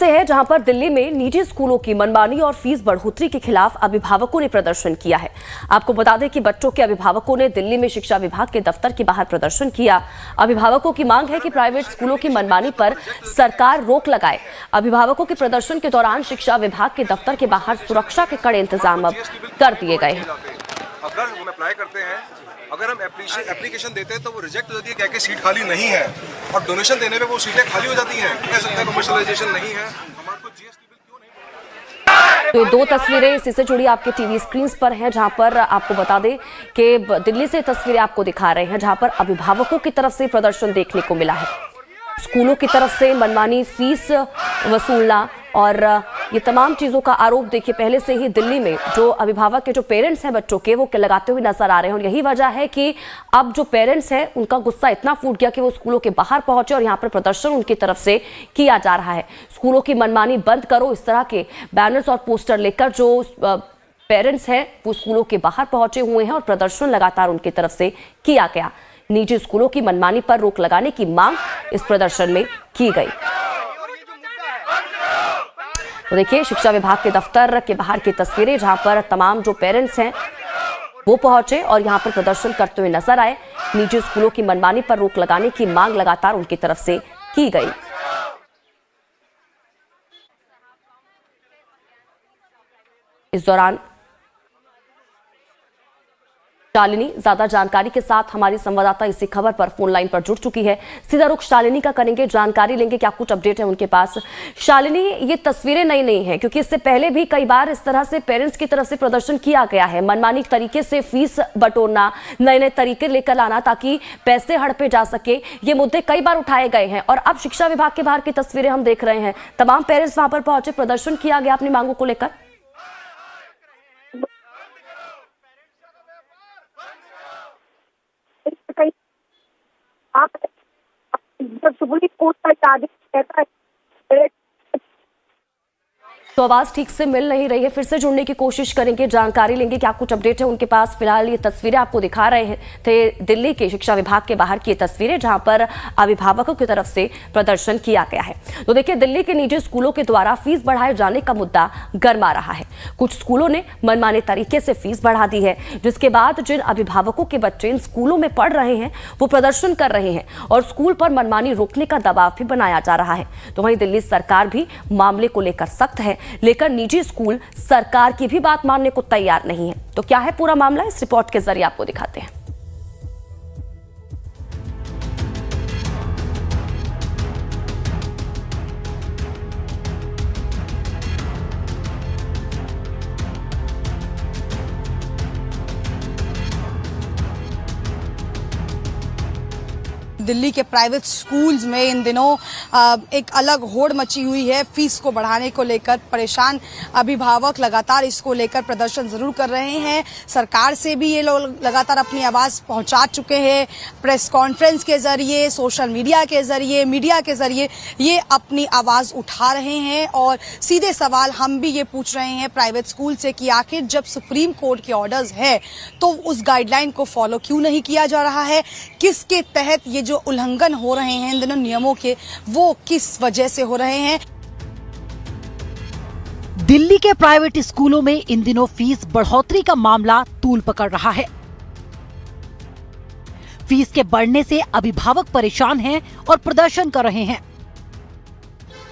से है, जहां पर दिल्ली में निजी स्कूलों की मनमानी और फीस बढ़ोतरी के खिलाफ अभिभावकों ने प्रदर्शन किया है। आपको बता दें कि बच्चों के अभिभावकों ने दिल्ली में शिक्षा विभाग के दफ्तर के बाहर प्रदर्शन किया। अभिभावकों की मांग है कि प्राइवेट स्कूलों की मनमानी पर सरकार रोक लगाए। अभिभावकों के प्रदर्शन के दौरान शिक्षा विभाग के दफ्तर के बाहर सुरक्षा के कड़े इंतजाम अब कर दिए गए हैं। अगर हम अप्लाई करते हैं, अगर हम एप्लीकेशन देते हैं तो वो रिजेक्ट हो जाती है, क्या कि सीट खाली नहीं है, और डोनेशन देने पे वो सीटें खाली हो जाती हैं। कह सकते हैं कमर्शियलाइजेशन नहीं है। हमारे को जीएसटी बिल क्यों नहीं? तो दो तस्वीरें इससे जुड़ी आपके टीवी स्क्रीन पर हैं, जहां पर आपको बता दें कि दिल्ली से तस्वीरें आपको दिखा रहे हैं, जहां पर अभिभावकों की तरफ से प्रदर्शन देखने को मिला है। स्कूलों की तरफ से मनमानी फीस वसूलना और ये तमाम चीजों का आरोप देखिए पहले से ही दिल्ली में जो अभिभावक के जो पेरेंट्स हैं बच्चों के, वो लगाते हुए नजर आ रहे हैं। और यही वजह है कि अब जो पेरेंट्स हैं उनका गुस्सा इतना फूट गया कि वो स्कूलों के बाहर पहुंचे और यहाँ पर प्रदर्शन उनकी तरफ से किया जा रहा है। स्कूलों की मनमानी बंद करो, इस तरह के बैनर्स और पोस्टर लेकर जो पेरेंट्स हैं वो स्कूलों के बाहर पहुंचे हुए हैं और प्रदर्शन लगातार उनकी तरफ से किया गया। निजी स्कूलों की मनमानी पर रोक लगाने की मांग इस प्रदर्शन में की गई। तो देखिए शिक्षा विभाग के दफ्तर के बाहर की तस्वीरें, जहां पर तमाम जो पेरेंट्स हैं वो पहुंचे और यहां पर प्रदर्शन करते हुए नजर आए। निजी स्कूलों की मनमानी पर रोक लगाने की मांग लगातार उनकी तरफ से की गई। इस दौरान शालिनी ज्यादा जानकारी के साथ हमारी संवाददाता इसी खबर पर फोन लाइन पर जुड़ चुकी है। सीधा रुख शालिनी का करेंगे, जानकारी लेंगे क्या कुछ अपडेट है उनके पास। शालिनी, ये तस्वीरें नई नहीं है, क्योंकि इससे पहले भी कई बार इस तरह से पेरेंट्स की तरफ से प्रदर्शन किया गया है। मनमानी तरीके से फीस बटोरना, नए नए तरीके लेकर लाना ताकि पैसे हड़पे जा सके, ये मुद्दे कई बार उठाए गए हैं। और अब शिक्षा विभाग के बाहर की तस्वीरें हम देख रहे हैं, तमाम पेरेंट्स वहां पर पहुंचे, प्रदर्शन किया गया अपनी मांगों को लेकर। आप जब सुप्रीम कोर्ट का आदेश कहता है तो आवाज ठीक से मिल नहीं रही है, फिर से जुड़ने की कोशिश करेंगे, जानकारी लेंगे क्या कुछ अपडेट है उनके पास। फिलहाल ये तस्वीरें आपको दिखा रहे थे दिल्ली के शिक्षा विभाग के बाहर की तस्वीरें, जहां पर अभिभावकों की तरफ से प्रदर्शन किया गया है। तो देखिए दिल्ली के निजी स्कूलों के द्वारा फीस बढ़ाए जाने का मुद्दा गरमा रहा है। कुछ स्कूलों ने मनमाने तरीके से फीस बढ़ा दी है, जिसके बाद जिन अभिभावकों के बच्चे इन स्कूलों में पढ़ रहे हैं वो प्रदर्शन कर रहे हैं और स्कूल पर मनमानी रोकने का दबाव भी बनाया जा रहा है। तो वहीं दिल्ली सरकार भी मामले को लेकर सख्त है, लेकिन निजी स्कूल सरकार की भी बात मानने को तैयार नहीं है। तो क्या है पूरा मामला, इस रिपोर्ट के जरिए आपको दिखाते हैं। दिल्ली के प्राइवेट स्कूल्स में इन दिनों एक अलग होड़ मची हुई है। फीस को बढ़ाने को लेकर परेशान अभिभावक लगातार इसको लेकर प्रदर्शन जरूर कर रहे हैं। सरकार से भी ये लोग लगातार अपनी आवाज पहुंचा चुके हैं। प्रेस कॉन्फ्रेंस के जरिए, सोशल मीडिया के जरिए, मीडिया के जरिए ये अपनी आवाज उठा रहे हैं। और सीधे सवाल हम भी ये पूछ रहे हैं प्राइवेट स्कूल से कि आखिर जब सुप्रीम कोर्ट के ऑर्डर्स है तो उस गाइडलाइन को फॉलो क्यों नहीं किया जा रहा है? किसके तहत ये जो उल्लंघन हो रहे हैं इन दिनों नियमों के, वो किस वजह से हो रहे हैं? दिल्ली के प्राइवेट स्कूलों में इन दिनों फीस बढ़ोतरी का मामला तूल पकड़ रहा है। फीस के बढ़ने से अभिभावक परेशान हैं और प्रदर्शन कर रहे हैं।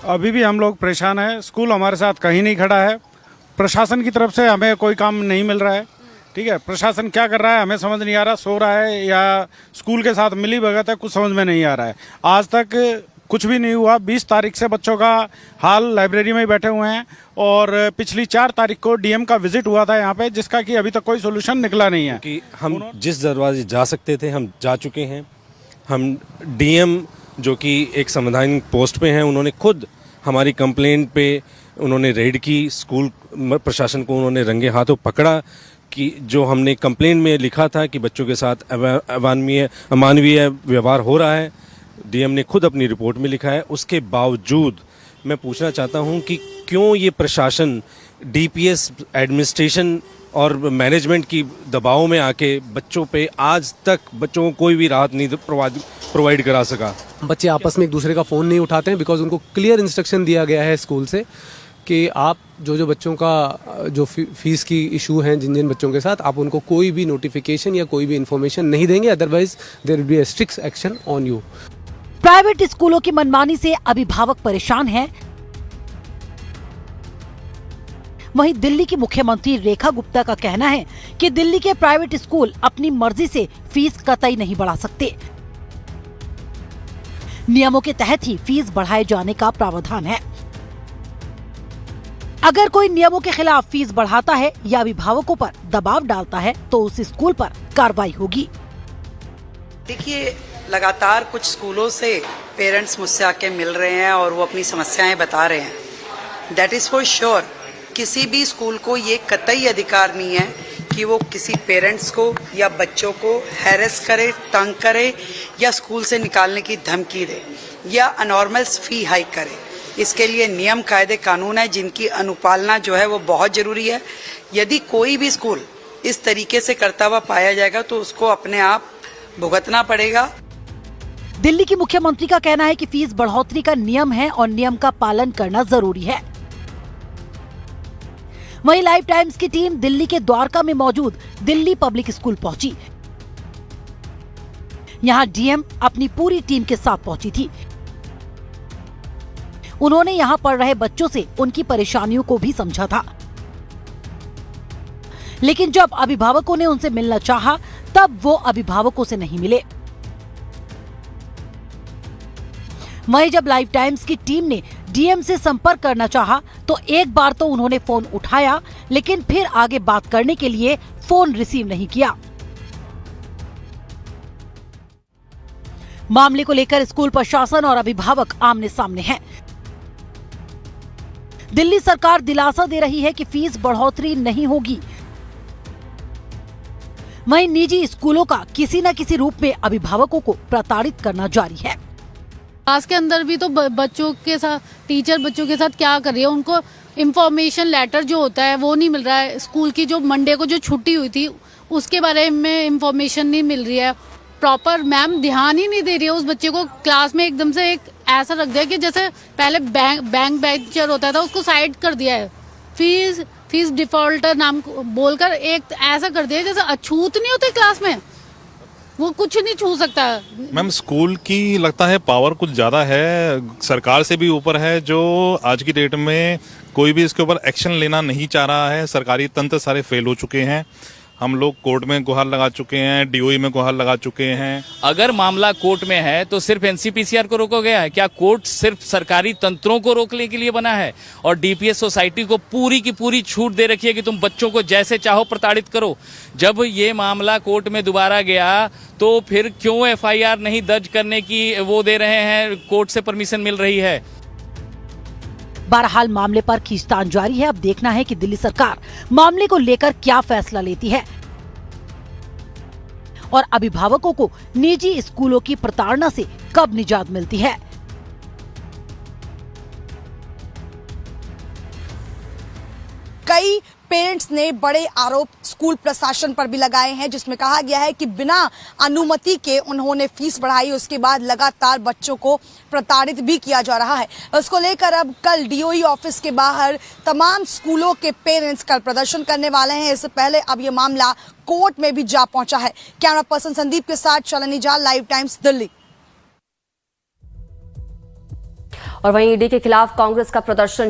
अभी भी हम लोग परेशान हैं। स्कूल हमारे साथ कहीं नहीं खड़ा है। प्रशासन की तरफ से हमें कोई काम नहीं मिल रहा है। ठीक है, प्रशासन क्या कर रहा है हमें समझ नहीं आ रहा, सो रहा है या स्कूल के साथ मिली भगत है, कुछ समझ में नहीं आ रहा है। आज तक कुछ भी नहीं हुआ। 20 तारीख से बच्चों का हाल लाइब्रेरी में ही बैठे हुए हैं और पिछली 4 तारीख को डीएम का विजिट हुआ था यहाँ पे, जिसका कि अभी तक कोई सोल्यूशन निकला नहीं है। कि हम जिस दरवाजे जा सकते थे हम जा चुके हैं। हम डीएम जो कि एक संवैधानिक पोस्ट पे हैं, उन्होंने खुद हमारी कंप्लेंट पे उन्होंने रेड की। स्कूल प्रशासन को उन्होंने रंगे हाथों पकड़ा कि जो हमने कंप्लेंट में लिखा था कि बच्चों के साथ अमानवीय व्यवहार हो रहा है, डीएम ने खुद अपनी रिपोर्ट में लिखा है। उसके बावजूद मैं पूछना चाहता हूं कि क्यों ये प्रशासन डीपीएस एडमिनिस्ट्रेशन और मैनेजमेंट की दबाव में आके बच्चों पे आज तक बच्चों को कोई भी राहत नहीं प्रोवाइड करा सका। बच्चे आपस में एक दूसरे का फ़ोन नहीं उठाते हैं, बिकॉज उनको क्लियर इंस्ट्रक्शन दिया गया है स्कूल से कि आप जो बच्चों का जो फीस की इशू हैं जिन बच्चों के साथ, आप उनको कोई भी नोटिफिकेशन या कोई भी इन्फॉर्मेशन नहीं देंगे, otherwise there will be a strict action on you. Private स्कूलों की मनमानी से अभिभावक परेशान हैं। वहीं दिल्ली की मुख्यमंत्री रेखा गुप्ता का कहना है कि दिल्ली के प्राइवेट स्कूल अपनी मर्जी से फीस कतई नहीं बढ़ा सकते। नियमों के तहत ही फीस बढ़ाए जाने का प्रावधान है। अगर कोई नियमों के खिलाफ फीस बढ़ाता है या अभिभावकों पर दबाव डालता है तो उस स्कूल पर कार्रवाई होगी। देखिए, लगातार कुछ स्कूलों से पेरेंट्स मुझसे आके मिल रहे हैं और वो अपनी समस्याएं बता रहे हैं। दैट इज फॉर श्योर, किसी भी स्कूल को ये कतई अधिकार नहीं है कि वो किसी पेरेंट्स को या बच्चों को हैरेस करे, तंग करे या स्कूल से निकालने की धमकी दे या अनॉर्मल फी हाइक करे। इसके लिए नियम, कायदे, कानून है जिनकी अनुपालना जो है वो बहुत जरूरी है। यदि कोई भी स्कूल इस तरीके से करता हुआ पाया जाएगा तो उसको अपने आप भुगतना पड़ेगा। दिल्ली की मुख्यमंत्री का कहना है कि फीस बढ़ोतरी का नियम है और नियम का पालन करना जरूरी है। वहीं लाइव टाइम्स की टीम दिल्ली के द्वारका में मौजूद दिल्ली पब्लिक स्कूल पहुंची। यहां डीएम अपनी पूरी टीम के साथ पहुंची थी। उन्होंने यहां पढ़ रहे बच्चों से उनकी परेशानियों को भी समझा था, लेकिन जब अभिभावकों ने उनसे मिलना चाहा तब वो अभिभावकों से नहीं मिले। वहीं जब लाइव टाइम्स की टीम ने डीएम से संपर्क करना चाहा तो एक बार तो उन्होंने फोन उठाया, लेकिन फिर आगे बात करने के लिए फोन रिसीव नहीं किया। मामले को लेकर स्कूल प्रशासन और अभिभावक आमने सामने हैं। दिल्ली सरकार दिलासा दे रही है कि फीस बढ़ोतरी नहीं होगी। वहीं निजी स्कूलों का किसी न किसी रूप में अभिभावकों को प्रताड़ित करना जारी है। क्लास के अंदर भी तो बच्चों के साथ टीचर बच्चों के साथ क्या कर रही है, उनको इन्फॉर्मेशन लेटर जो होता है वो नहीं मिल रहा है। स्कूल की जो मंडे को जो छुट्टी हुई थी उसके बारे में इन्फॉर्मेशन नहीं मिल रही है। प्रॉपर मैम ध्यान ही नहीं दे रही है उस बच्चे को। क्लास में एकदम से एक ऐसा रख दिया कि जैसे पहले बैंक बेंचर होता था उसको साइड कर दिया है। फीस डिफॉल्टर नाम बोलकर एक ऐसा कर दिया जैसे अछूत नहीं होते क्लास में, वो कुछ नहीं छू सकता। मैम, स्कूल की लगता है पावर कुछ ज़्यादा है, सरकार से भी ऊपर है, जो आज की डेट में कोई भी इसके ऊपर एक्शन लेना नहीं चाह रहा है। सरकारी तंत्र सारे फेल हो चुके हैं। हम लोग कोर्ट में गुहार लगा चुके हैं, डीओई में गुहार लगा चुके हैं। अगर मामला कोर्ट में है तो सिर्फ एनसीपीसीआर को रोका गया है क्या? कोर्ट सिर्फ सरकारी तंत्रों को रोकने के लिए बना है और डीपीएस सोसाइटी को पूरी की पूरी छूट दे रखी है कि तुम बच्चों को जैसे चाहो प्रताड़ित करो। जब ये मामला कोर्ट में दोबारा गया तो फिर क्यों एफआईआर नहीं दर्ज करने की वो दे रहे हैं, कोर्ट से परमिशन मिल रही है। बहरहाल मामले पर खींचतान जारी है। अब देखना है कि दिल्ली सरकार मामले को लेकर क्या फैसला लेती है और अभिभावकों को निजी स्कूलों की प्रताड़ना से कब निजात मिलती है। कई पेरेंट्स ने बड़े आरोप स्कूल प्रशासन पर भी लगाए हैं, जिसमें कहा गया है कि बिना अनुमति के उन्होंने फीस बढ़ाई, उसके बाद लगातार बच्चों को प्रताड़ित भी किया जा रहा है। उसको लेकर अब कल डीओई ऑफिस के बाहर तमाम स्कूलों के पेरेंट्स कल प्रदर्शन करने वाले हैं। इससे पहले अब ये मामला कोर्ट में भी जा पहुंचा है। कैमरा पर्सन संदीप के साथ शालिनी जाल, लाइव टाइम्स, दिल्ली। और वहीं ईडी के खिलाफ कांग्रेस का प्रदर्शन